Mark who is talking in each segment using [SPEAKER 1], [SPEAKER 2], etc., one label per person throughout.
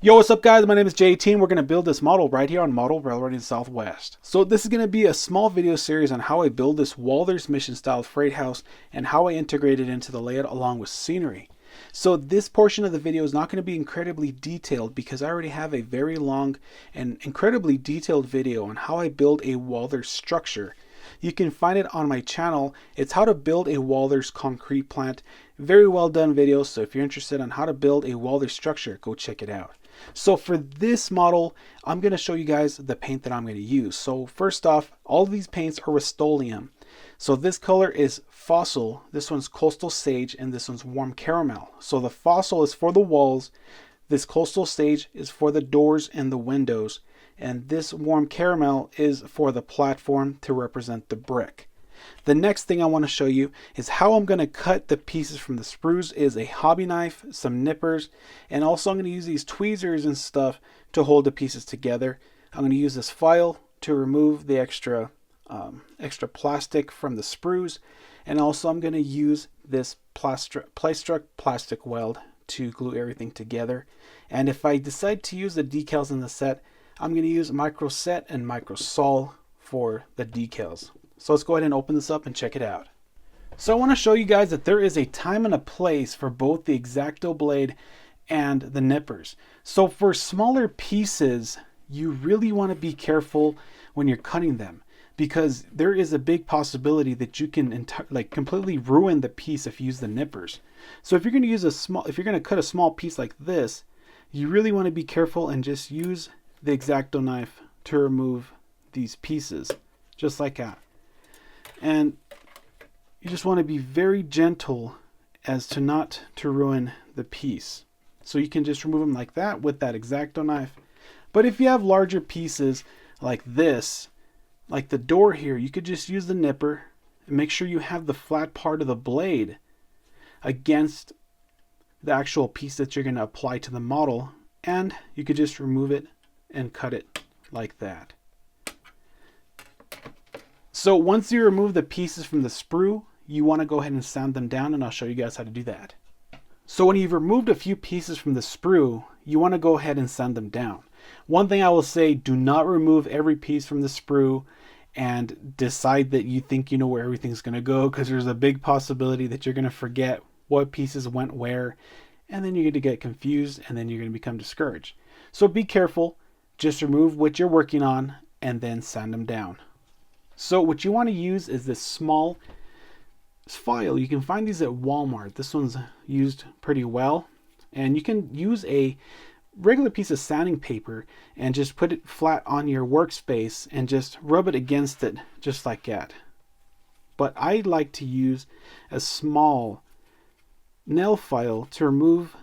[SPEAKER 1] Yo, what's up guys? My name is JT and we're going to build this model right here on Model Railroading Southwest. So this is going to be a small video series on how I build this Walthers mission style freight house and how I integrate it into the layout along with scenery. So this portion of the video is not going to be incredibly detailed because I already have a very long and incredibly detailed video on how I build a Walthers structure. You can find it on my channel. It's how to build a Walthers concrete plant. Very well done video, so if you're interested on how to build a Walthers structure, go check it out. So for this model, I'm going to show you guys the paint that I'm going to use. So first off, all of these paints are Rust-Oleum. So this color is Fossil, this one's Coastal Sage, and this one's Warm Caramel. So the Fossil is for the walls, this Coastal Sage is for the doors and the windows, and this Warm Caramel is for the platform to represent the brick. The next thing I want to show you is how I'm going to cut the pieces from the sprues is a hobby knife, some nippers, and also I'm going to use these tweezers and stuff to hold the pieces together. I'm going to use this file to remove the extra plastic from the sprues, and also I'm going to use this Plystruck plastic weld to glue everything together. And if I decide to use the decals in the set, I'm going to use Micro Set and Micro Sol for the decals. So let's go ahead and open this up and check it out. So I want to show you guys that there is a time and a place for both the X-Acto blade and the nippers. So for smaller pieces, you really want to be careful when you're cutting them, because there is a big possibility that you can completely ruin the piece if you use the nippers. So if you're going to use if you're going to cut a small piece like this, you really want to be careful and just use the X-Acto knife to remove these pieces, just like that. And you just want to be very gentle as to not to ruin the piece. So you can just remove them like that with that X-Acto knife. But if you have larger pieces like this, like the door here, you could just use the nipper and make sure you have the flat part of the blade against the actual piece that you're going to apply to the model, and you could just remove it and cut it like that. So once you remove the pieces from the sprue, you want to go ahead and sand them down, and I'll show you guys how to do that. So when you've removed a few pieces from the sprue, you want to go ahead and sand them down. One thing I will say, do not remove every piece from the sprue and decide that you think you know where everything's going to go, because there's a big possibility that you're going to forget what pieces went where, and then you're going to get confused, and then you're going to become discouraged. So be careful, just remove what you're working on and then sand them down. So what you want to use is this small file. You can find these at Walmart. This one's used pretty well. And you can use a regular piece of sanding paper and just put it flat on your workspace and just rub it against it just like that. But I like to use a small nail file to remove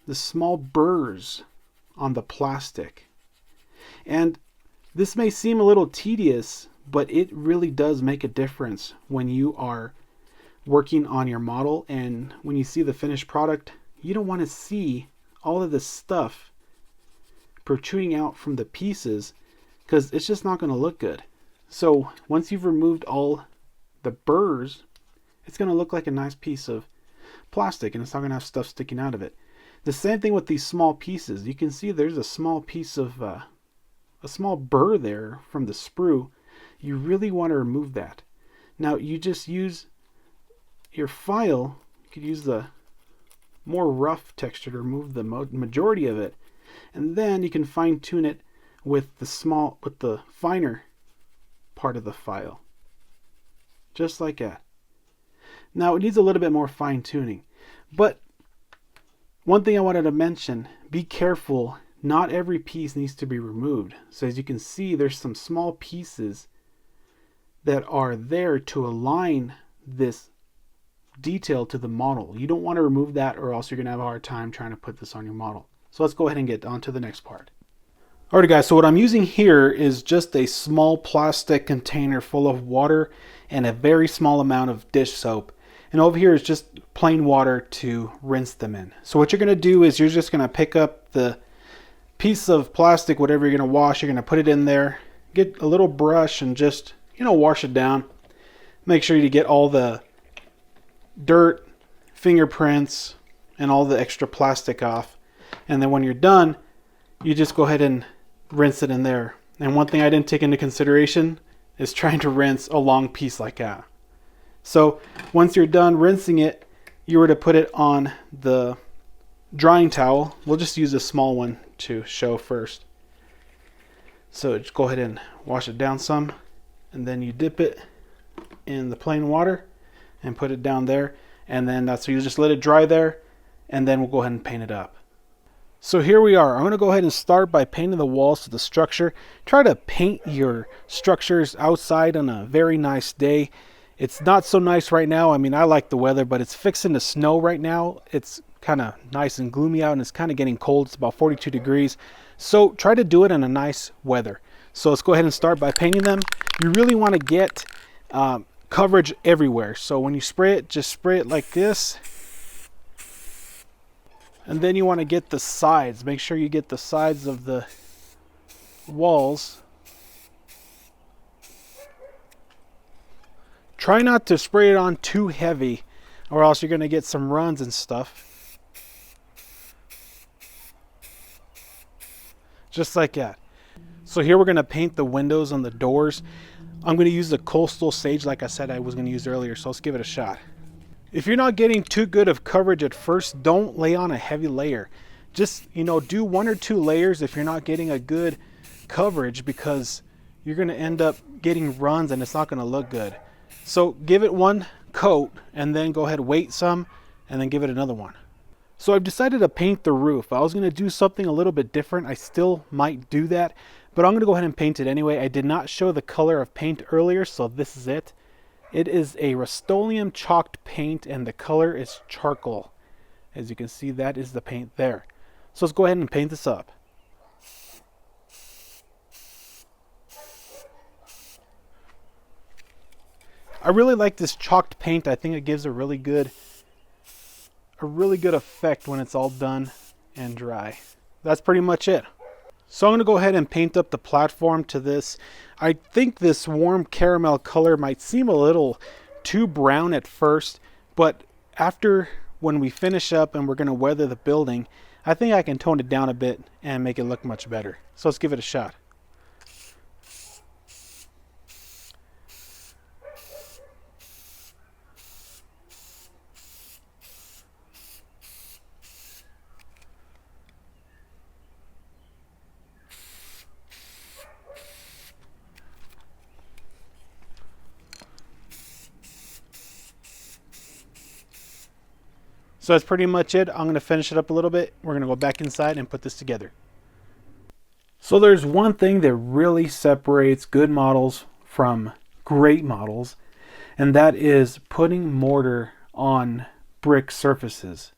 [SPEAKER 1] the small burrs on the plastic. And this may seem a little tedious, but it really does make a difference when you are working on your model, and when you see the finished product, you don't want to see all of this stuff protruding out from the pieces, because it's just not going to look good. So once you've removed all the burrs, it's going to look like a nice piece of plastic, and it's not going to have stuff sticking out of it. The same thing with these small pieces. You can see there's a small piece of a small burr there from the sprue. You really want to remove that. Now you just use your file. You could use the more rough texture to remove the majority of it, and then you can fine tune it with the finer part of the file, just like that. Now it needs a little bit more fine tuning, but one thing I wanted to mention: be careful. Not every piece needs to be removed. So as you can see, there's some small pieces that are there to align this detail to the model. You don't want to remove that, or else you're going to have a hard time trying to put this on your model. So let's go ahead and get on to the next part. Alright guys, so what I'm using here is just a small plastic container full of water and a very small amount of dish soap. And over here is just plain water to rinse them in. So what you're going to do is you're just going to pick up the piece of plastic, whatever you're going to wash, you're going to put it in there, get a little brush and just, wash it down. Make sure you get all the dirt, fingerprints, and all the extra plastic off. And then when you're done, you just go ahead and rinse it in there. And one thing I didn't take into consideration is trying to rinse a long piece like that. So once you're done rinsing it, you were to put it on the drying towel. We'll just use a small one to show first. So just go ahead and wash it down some, and then you dip it in the plain water and put it down there, and then so you just let it dry there, and then we'll go ahead and paint it up. So here we are. I'm going to go ahead and start by painting the walls to the structure. Try to paint your structures outside on a very nice day. It's not so nice right now. I mean, I like the weather, but it's fixing to snow right now. It's kind of nice and gloomy out, and it's kind of getting cold. It's about 42 degrees. So try to do it in a nice weather. So let's go ahead and start by painting them. You really want to get coverage everywhere. So when you spray it, just spray it like this. And then you want to get the sides. Make sure you get the sides of the walls. Try not to spray it on too heavy, or else you're going to get some runs and stuff. Just like that. So here we're going to paint the windows and the doors. I'm going to use the coastal sage like I said I was going to use earlier, so let's give it a shot. If you're not getting too good of coverage at first, don't lay on a heavy layer. Just, do 1 or 2 layers if you're not getting a good coverage, because you're going to end up getting runs and it's not going to look good. So give it 1 coat and then go ahead, wait some, and then give it another one. So I've decided to paint the roof. I was going to do something a little bit different. I still might do that, but I'm going to go ahead and paint it anyway. I did not show the color of paint earlier, so this is it. It is a Rust-Oleum chalked paint, and the color is charcoal. As you can see, that is the paint there. So let's go ahead and paint this up. I really like this chalked paint. I think it gives a really good effect when it's all done and dry. That's pretty much it. So I'm going to go ahead and paint up the platform to this. I think this warm caramel color might seem a little too brown at first, but after when we finish up and we're going to weather the building, I think I can tone it down a bit and make it look much better. So let's give it a shot. So that's pretty much it. I'm going to finish it up a little bit. We're going to go back inside and put this together. So there's one thing that really separates good models from great models, and that is putting mortar on brick surfaces.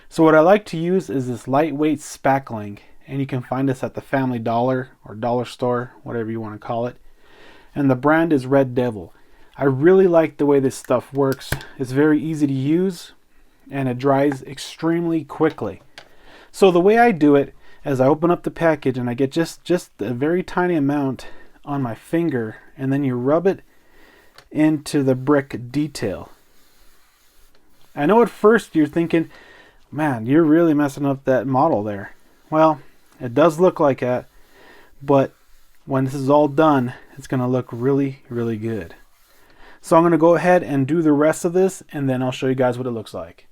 [SPEAKER 1] So what I like to use is this lightweight spackling, and you can find this at the Family Dollar or Dollar Store, whatever you want to call it. And the brand is Red Devil. I really like the way this stuff works. It's very easy to use, and it dries extremely quickly. So the way I do it is I open up the package and I get just a very tiny amount on my finger, and then you rub it into the brick detail. I know at first you're thinking, man, you're really messing up that model there. Well, it does look like that, but when this is all done, it's going to look really, really good. So I'm going to go ahead and do the rest of this, and then I'll show you guys what it looks like.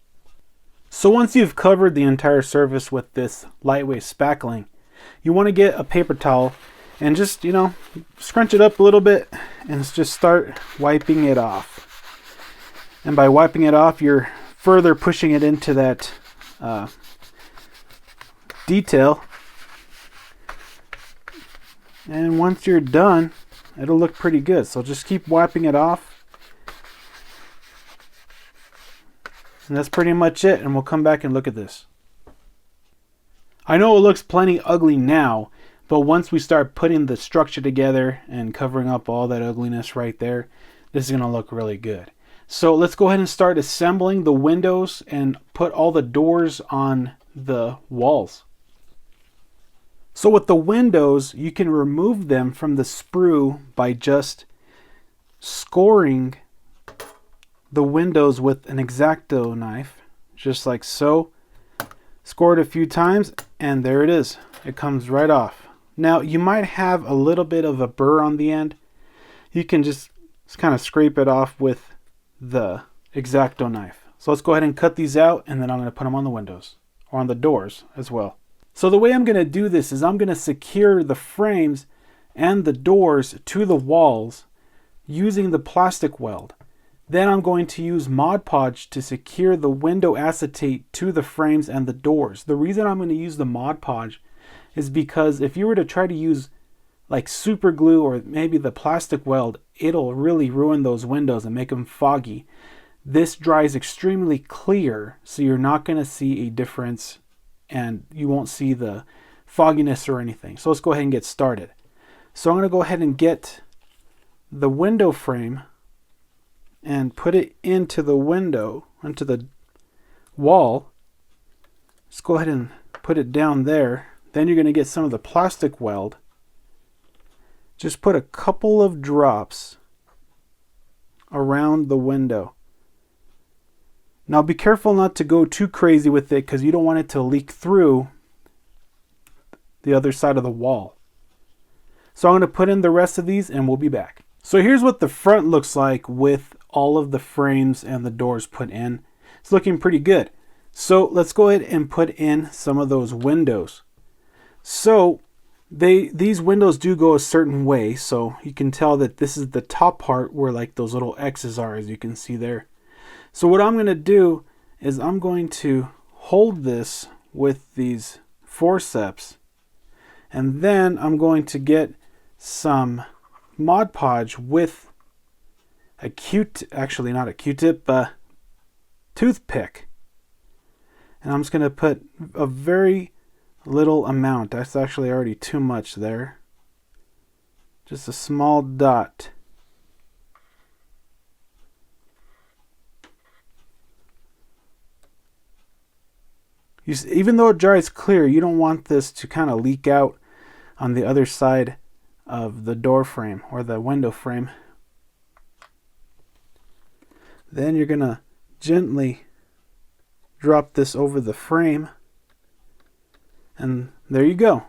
[SPEAKER 1] So once you've covered the entire surface with this lightweight spackling, you want to get a paper towel and just, scrunch it up a little bit and just start wiping it off. And by wiping it off, you're further pushing it into that detail. And once you're done, it'll look pretty good. So just keep wiping it off. And that's pretty much it, and we'll come back and look at this. I know it looks plenty ugly now, but once we start putting the structure together and covering up all that ugliness right there, this is going to look really good. So let's go ahead and start assembling the windows and put all the doors on the walls. So with the windows, you can remove them from the sprue by just scoring the windows with an X-Acto knife, just like so. Score it a few times, and there it is. It comes right off. Now you might have a little bit of a burr on the end. You can just kind of scrape it off with the X-Acto knife. So let's go ahead and cut these out, and then I'm going to put them on the windows or on the doors as well. So the way I'm going to do this is I'm going to secure the frames and the doors to the walls using the plastic weld. Then I'm going to use Mod Podge to secure the window acetate to the frames and the doors. The reason I'm going to use the Mod Podge is because if you were to try to use like super glue or maybe the plastic weld, it'll really ruin those windows and make them foggy. This dries extremely clear, so you're not going to see a difference and you won't see the fogginess or anything. So let's go ahead and get started. So I'm going to go ahead and get the window frame and put it into the window, into the wall. Let's go ahead and put it down there. Then you're going to get some of the plastic weld. Just put a couple of drops around the window. Now be careful not to go too crazy with it because you don't want it to leak through the other side of the wall. So I'm going to put in the rest of these and we'll be back. So here's what the front looks like with all of the frames and the doors put in. It's looking pretty good. So let's go ahead and put in some of those windows. So these windows do go a certain way, so you can tell that this is the top part where like those little X's are, as you can see there. So what I'm going to do is I'm going to hold this with these forceps, and then I'm going to get some Mod Podge with a actually not a Q-tip, toothpick. And I'm just going to put a very little amount. That's actually already too much there. Just a small dot. Even though it dries clear, you don't want this to kind of leak out on the other side of the door frame or the window frame. Then you're going to gently drop this over the frame. And there you go.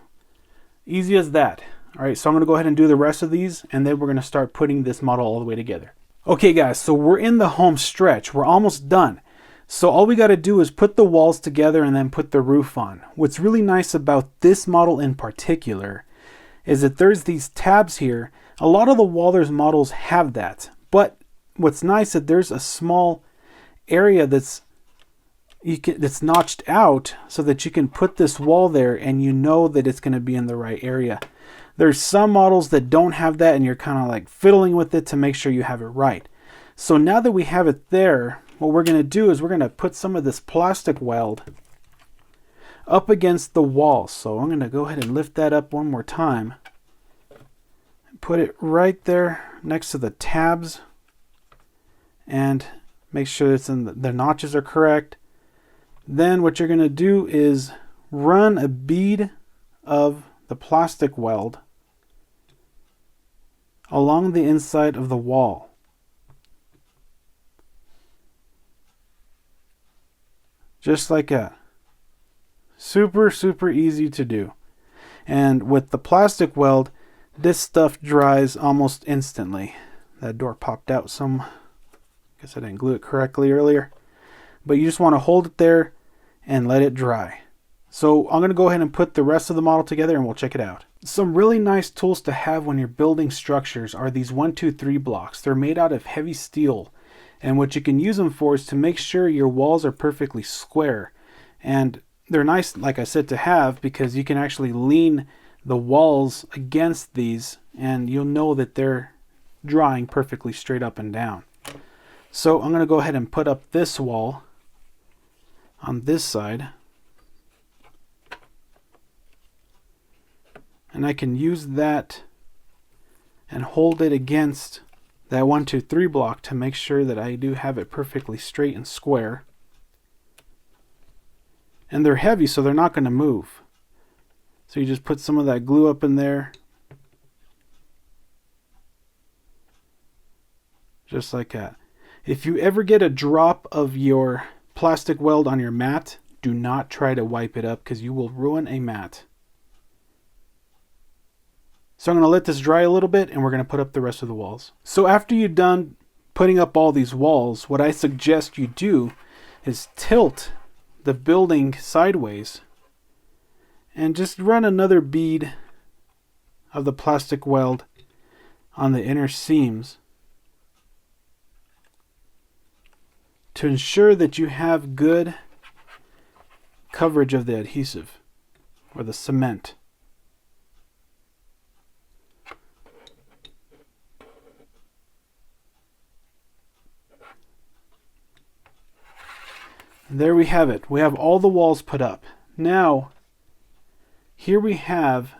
[SPEAKER 1] Easy as that. Alright, so I'm going to go ahead and do the rest of these, and then we're going to start putting this model all the way together. Okay guys, so we're in the home stretch. We're almost done. So all we got to do is put the walls together and then put the roof on. What's really nice about this model in particular is that there's these tabs here. A lot of the Walthers models have that. But what's nice is that there's a small area that's notched out so that you can put this wall there and you know that it's going to be in the right area. There's some models that don't have that and you're kind of like fiddling with it to make sure you have it right. So now that we have it there, what we're going to do is we're going to put some of this plastic weld up against the wall. So I'm going to go ahead and lift that up one more time. Put it right there next to the tabs and make sure it's in the notches are correct. Then what you're going to do is run a bead of the plastic weld along the inside of the wall. Just like that. Super, super easy to do. And with the plastic weld, this stuff dries almost instantly. That door popped out some. Guess I didn't glue it correctly earlier. But you just want to hold it there and let it dry. So I'm going to go ahead and put the rest of the model together and we'll check it out. Some really nice tools to have when you're building structures are these 1, 2, 3 blocks. They're made out of heavy steel. And what you can use them for is to make sure your walls are perfectly square. And they're nice, like I said, to have because you can actually lean the walls against these and you'll know that they're drawing perfectly straight up and down. So I'm going to go ahead and put up this wall on this side. And I can use that and hold it against that 1, 2, 3 block to make sure that I do have it perfectly straight and square. And they're heavy, so they're not going to move. So you just put some of that glue up in there. Just like that. If you ever get a drop of your plastic weld on your mat, do not try to wipe it up because you will ruin a mat. So I'm going to let this dry a little bit and we're going to put up the rest of the walls. So after you're done putting up all these walls, what I suggest you do is tilt the building sideways and just run another bead of the plastic weld on the inner seams to ensure that you have good coverage of the adhesive or the cement. And there we have it. We have all the walls put up. Now, here we have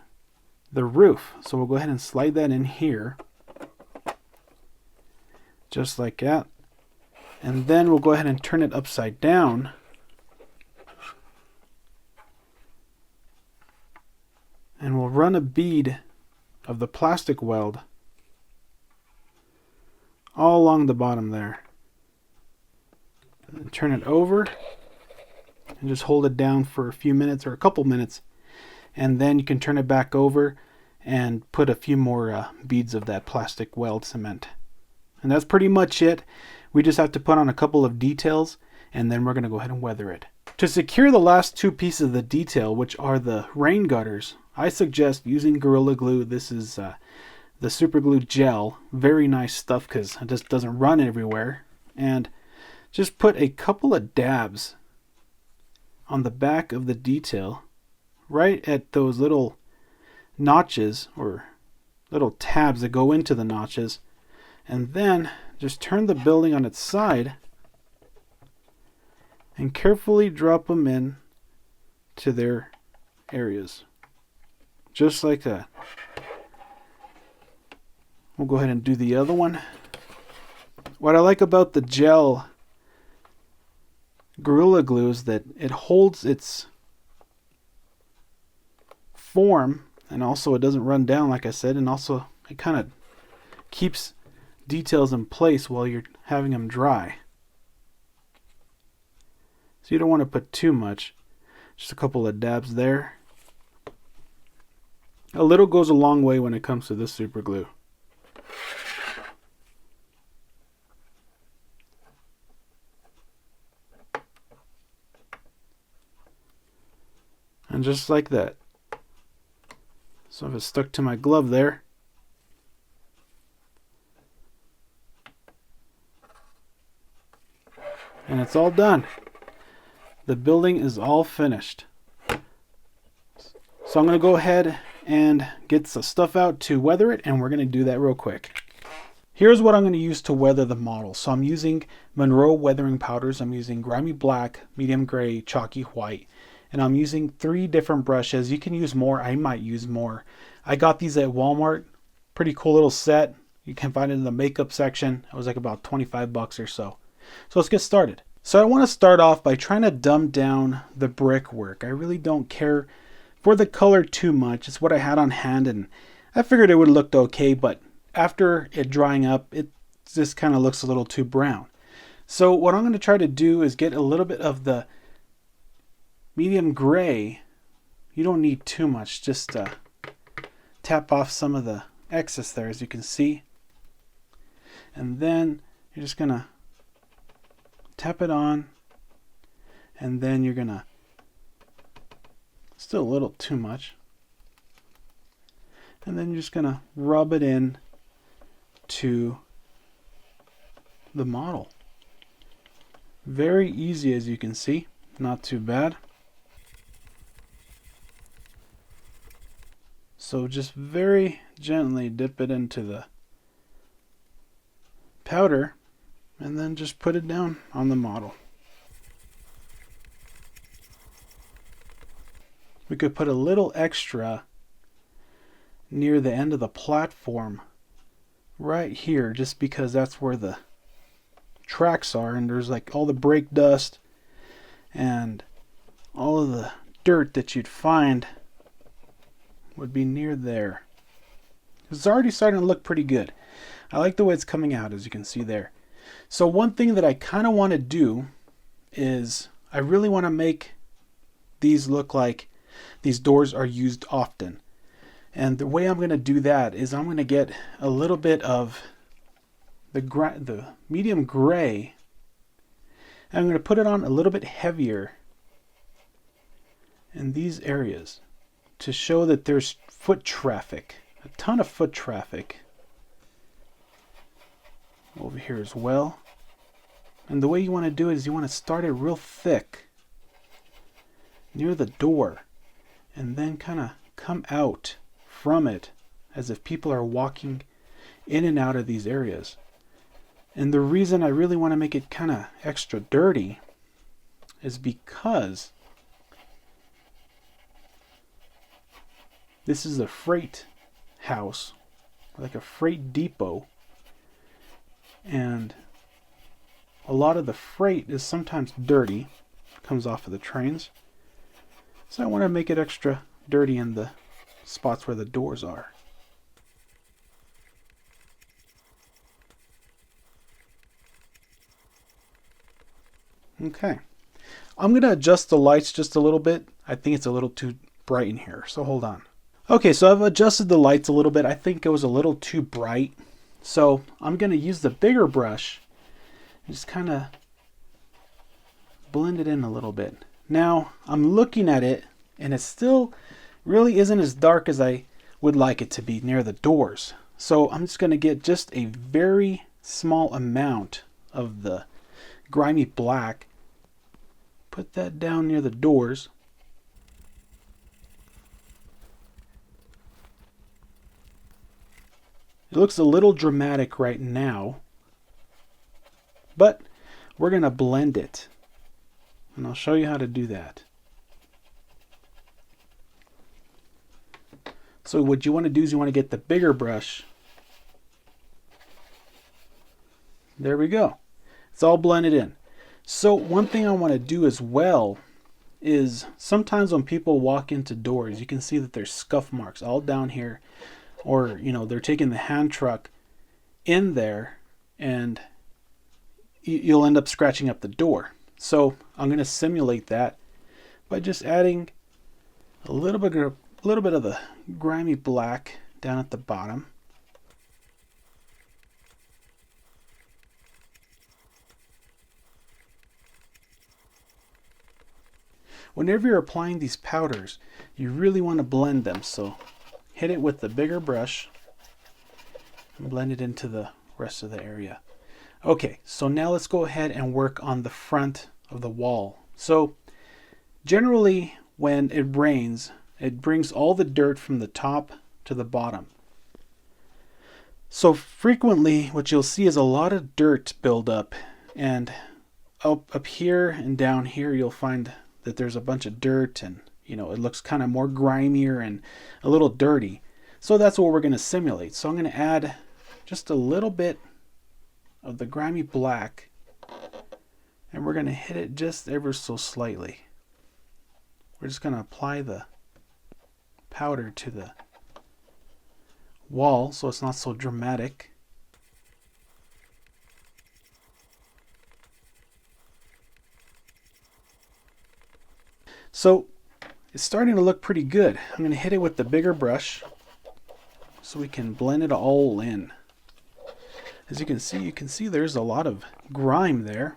[SPEAKER 1] the roof. So we'll go ahead and slide that in here. Just like that. And then we'll go ahead and turn it upside down. And we'll run a bead of the plastic weld all along the bottom there. And turn it over and just hold it down for a few minutes or a couple minutes, and then you can turn it back over and put a few more beads of that plastic weld cement. And that's pretty much it. We just have to put on a couple of details and then we're going to go ahead and weather it. To secure the last two pieces of the detail, which are the rain gutters, I suggest using Gorilla Glue. This is the super glue gel. Very nice stuff because it just doesn't run everywhere. And just put a couple of dabs on the back of the detail, right at those little notches or little tabs that go into the notches, and then just turn the building on its side and carefully drop them in to their areas, just like that. We'll go ahead and do the other one. What I like about the gel Gorilla Glue is that it holds its form, and also it doesn't run down, like I said, and also it kind of keeps details in place while you're having them dry. So you don't want to put too much, just a couple of dabs there. A little goes a long way when it comes to this super glue. And just like that. So if it's stuck to my glove there, and it's all done. The building is all finished. So I'm going to go ahead and get some stuff out to weather it, and we're going to do that real quick. Here's what I'm going to use to weather the model. So I'm using Monroe weathering powders. I'm using grimy black, medium gray, chalky white. And I'm using 3 different brushes. You can use more. I might use more. I got these at Walmart. Pretty cool little set. You can find it in the makeup section. It was like about 25 bucks or so. So let's get started. So I want to start off by trying to dumb down the brickwork. I really don't care for the color too much. It's what I had on hand, and I figured it would look okay, but after it drying up, it just kind of looks a little too brown. So what I'm going to try to do is get a little bit of the medium gray. You don't need too much, just tap off some of the excess there, as you can see. And then you're just going to tap it on, and then you're going to, still a little too much, and then you're just going to rub it in to the model. Very easy, as you can see, not too bad. So just very gently dip it into the powder and then just put it down on the model. We could put a little extra near the end of the platform right here, just because that's where the tracks are, and there's like all the brake dust and all of the dirt that you'd find would be near there. It's already starting to look pretty good. I like the way it's coming out, as you can see there. So one thing that I kind of want to do is I really want to make these look like these doors are used often. And the way I'm going to do that is I'm going to get a little bit of the medium gray, and I'm going to put it on a little bit heavier in these areas to show that there's foot traffic, a ton of foot traffic over here as well. And the way you want to do it is you want to start it real thick near the door and then kind of come out from it as if people are walking in and out of these areas. And the reason I really want to make it kind of extra dirty is because this is a freight house, like a freight depot, and a lot of the freight is sometimes dirty, comes off of the trains. So I want to make it extra dirty in the spots where the doors are. Okay, I'm going to adjust the lights just a little bit. I think it's a little too bright in here, so hold on. Okay, so I've adjusted the lights a little bit. I think it was a little too bright. So I'm going to use the bigger brush and just kind of blend it in a little bit. Now I'm looking at it and it still really isn't as dark as I would like it to be near the doors. So I'm just going to get just a very small amount of the grimy black, put that down near the doors. It looks a little dramatic right now, but we're going to blend it. And I'll show you how to do that. So what you want to do is you want to get the bigger brush. There we go. It's all blended in. So one thing I want to do as well is sometimes when people walk into doors, you can see that there's scuff marks all down here. Or, you know, they're taking the hand truck in there and you'll end up scratching up the door. So I'm going to simulate that by just adding a little bit of the grimy black down at the bottom. Whenever you're applying these powders, you really want to blend them. So hit it with the bigger brush and blend it into the rest of the area. Okay, so now let's go ahead and work on the front of the wall. So generally when it rains, it brings all the dirt from the top to the bottom. So frequently what you'll see is a lot of dirt build up, and up here and down here you'll find that there's a bunch of dirt, and you know, it looks kind of more grimier and a little dirty. So that's what we're going to simulate. So I'm going to add just a little bit of the grimy black, and we're going to hit it just ever so slightly. We're just going to apply the powder to the wall so it's not so dramatic. So it's starting to look pretty good. I'm going to hit it with the bigger brush so we can blend it all in. As you can see there's a lot of grime there.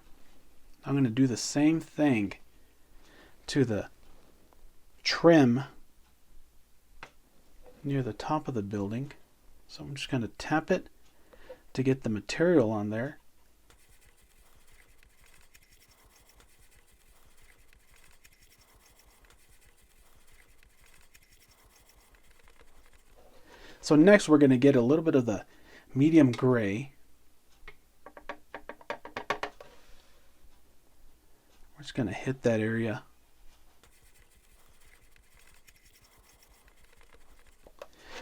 [SPEAKER 1] I'm going to do the same thing to the trim near the top of the building. So I'm just going to tap it to get the material on there. So next we're going to get a little bit of the medium gray. We're just going to hit that area.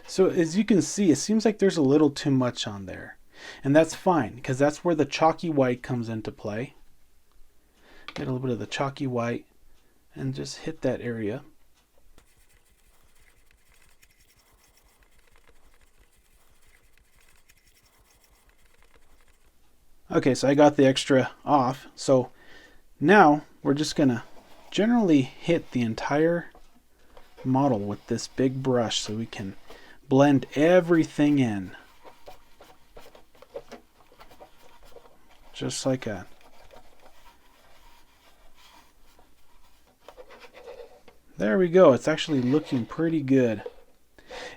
[SPEAKER 1] So as you can see, it seems like there's a little too much on there. And that's fine, because that's where the chalky white comes into play. Get a little bit of the chalky white and just hit that area. Okay, so I got the extra off. So now we're just going to generally hit the entire model with this big brush so we can blend everything in. Just like that. There we go. It's actually looking pretty good.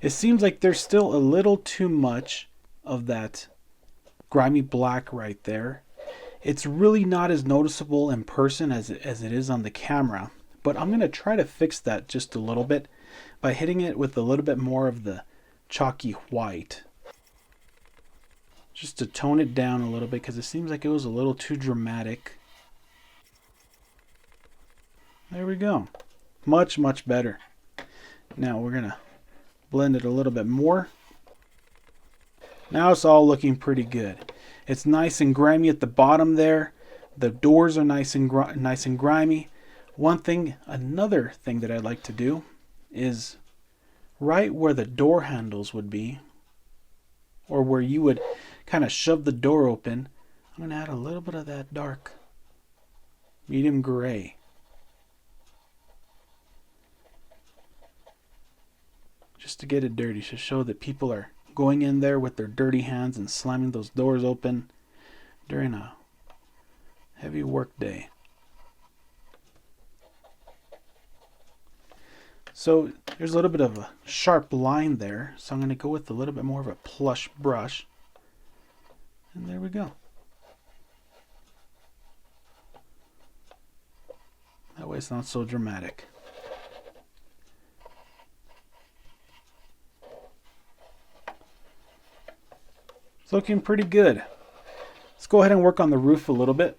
[SPEAKER 1] It seems like there's still a little too much of that grimy black right there. It's really not as noticeable in person as it is on the camera, but I'm going to try to fix that just a little bit by hitting it with a little bit more of the chalky white, just to tone it down a little bit, because it seems like it was a little too dramatic. There we go. Much, much better. Now we're going to blend it a little bit more. Now it's all looking pretty good. It's nice and grimy at the bottom there. The doors are nice and grimy. Another thing that I like to do is right where the door handles would be, or where you would kind of shove the door open, I'm going to add a little bit of that dark medium gray. Just to get it dirty, to show that people are going in there with their dirty hands and slamming those doors open during a heavy work day. So there's a little bit of a sharp line there, so I'm going to go with a little bit more of a plush brush. And there we go. That way it's not so dramatic. It's looking pretty good. Let's go ahead and work on the roof a little bit.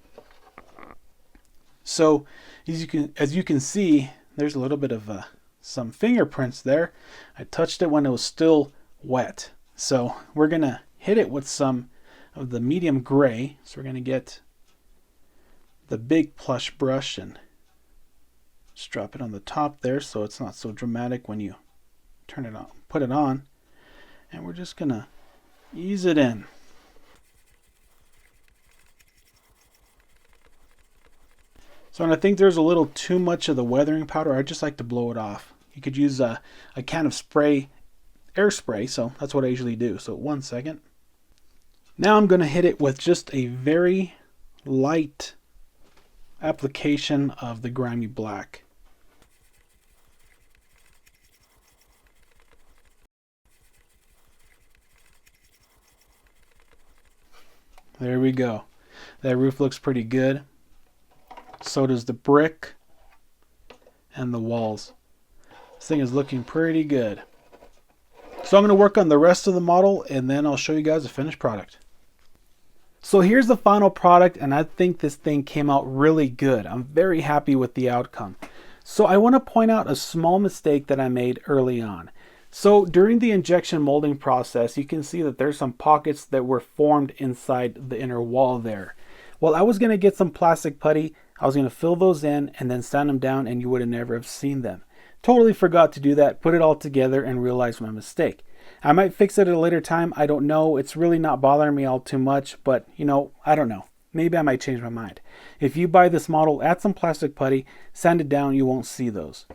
[SPEAKER 1] So as you can see, there's a little bit of some fingerprints there. I touched it when it was still wet. So we're going to hit it with some of the medium gray. So we're going to get the big plush brush and just drop it on the top there so it's not so dramatic when you turn it on, put it on. And we're just going to ease it in. So when I think there's a little too much of the weathering powder, I just like to blow it off. You could use a can of air spray, so that's what I usually do. So 1 second. Now I'm going to hit it with just a very light application of the grimy black. There we go. That roof looks pretty good. So does the brick and the walls. This thing is looking pretty good. So I'm going to work on the rest of the model and then I'll show you guys the finished product. So here's the final product, and I think this thing came out really good. I'm very happy with the outcome. So I want to point out a small mistake that I made early on. So during the injection molding process, you can see that there's some pockets that were formed inside the inner wall there. Well, I was going to get some plastic putty. I was going to fill those in and then sand them down, and you would have never have seen them. Totally forgot to do that, put it all together and realized my mistake. I might fix it at a later time. I don't know. It's really not bothering me all too much, but I don't know. Maybe I might change my mind. If you buy this model, add some plastic putty, sand it down, you won't see those.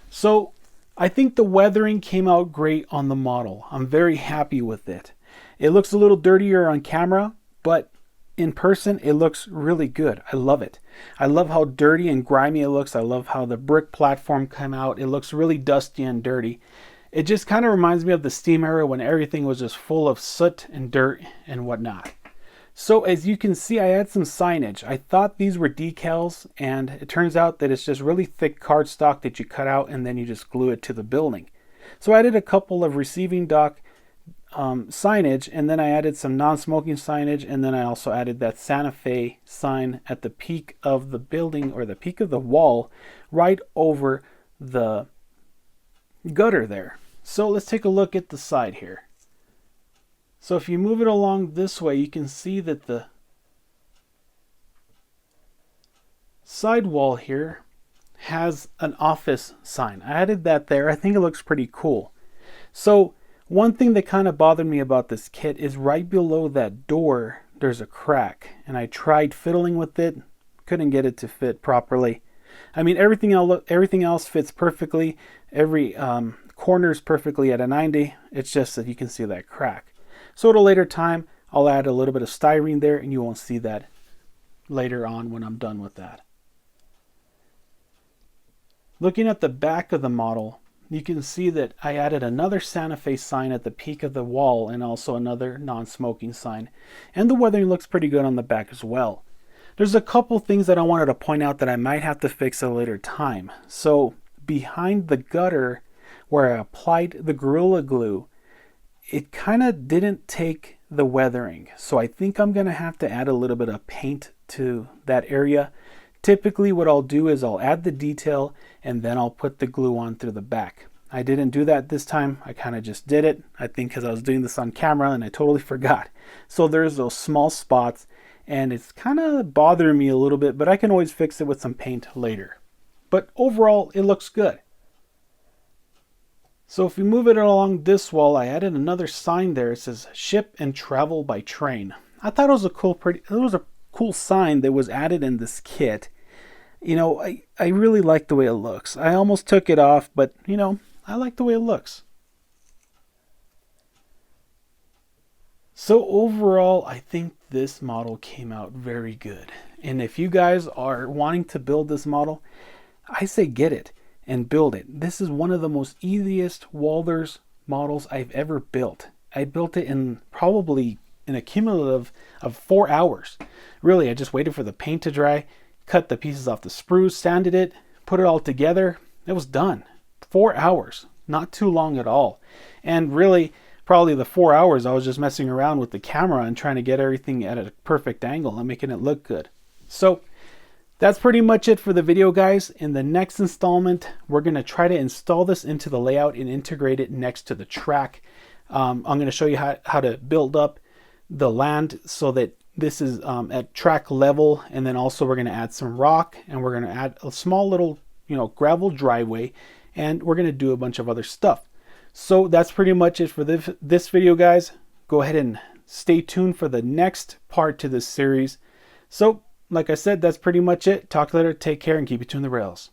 [SPEAKER 1] So I think the weathering came out great on the model. I'm very happy with it. It looks a little dirtier on camera, but in person it looks really good. I love it. I love how dirty and grimy it looks. I love how the brick platform came out. It looks really dusty and dirty. It just kind of reminds me of the steam era when everything was just full of soot and dirt and whatnot. So as you can see, I add some signage. I thought these were decals, and it turns out that it's just really thick cardstock that you cut out and then you just glue it to the building. So I added a couple of receiving dock signage, and then I added some non-smoking signage, and then I also added that Santa Fe sign at the peak of the building, or the peak of the wall, right over the gutter there. So let's take a look at the side here. So if you move it along this way, you can see that the side wall here has an office sign. I added that there. I think it looks pretty cool. So one thing that kind of bothered me about this kit is right below that door, there's a crack. And I tried fiddling with it, couldn't get it to fit properly. I mean, everything else fits perfectly. Every corners perfectly at a 90. It's just that you can see that crack. So at a later time, I'll add a little bit of styrene there, and you won't see that later on when I'm done with that. Looking at the back of the model, you can see that I added another Santa Fe sign at the peak of the wall and also another non-smoking sign. And the weathering looks pretty good on the back as well. There's a couple things that I wanted to point out that I might have to fix at a later time. So behind the gutter where I applied the Gorilla Glue, it kind of didn't take the weathering. So I think I'm going to have to add a little bit of paint to that area. Typically what I'll do is I'll add the detail and then I'll put the glue on through the back. I didn't do that this time. I kind of just did it. I think because I was doing this on camera and I totally forgot. So there's those small spots and it's kind of bothering me a little bit, but I can always fix it with some paint later. But overall, it looks good. So if we move it along this wall, I added another sign there. It says ship and travel by train. I thought it was a cool sign that was added in this kit. You know, I really like the way it looks. I almost took it off, but you know, I like the way it looks. So overall, I think this model came out very good. And if you guys are wanting to build this model, I say get it and build it. This is one of the most easiest Walthers models I've ever built. I built it in probably in a cumulative of 4 hours. Really, I just waited for the paint to dry, cut the pieces off the sprues, sanded it, put it all together. It was done. 4 hours. Not too long at all. And really, probably the 4 hours I was just messing around with the camera and trying to get everything at a perfect angle and making it look good. So that's pretty much it for the video, guys. In the next installment, we're going to try to install this into the layout and integrate it next to the track. I'm going to show you how to build up the land so that this is at track level, and then also we're going to add some rock, and we're going to add a small little gravel driveway, and we're going to do a bunch of other stuff. So that's pretty much it for this video, guys. Go ahead and stay tuned for the next part to this series. So like I said, that's pretty much it. Talk later, take care, and keep it tuned the rails.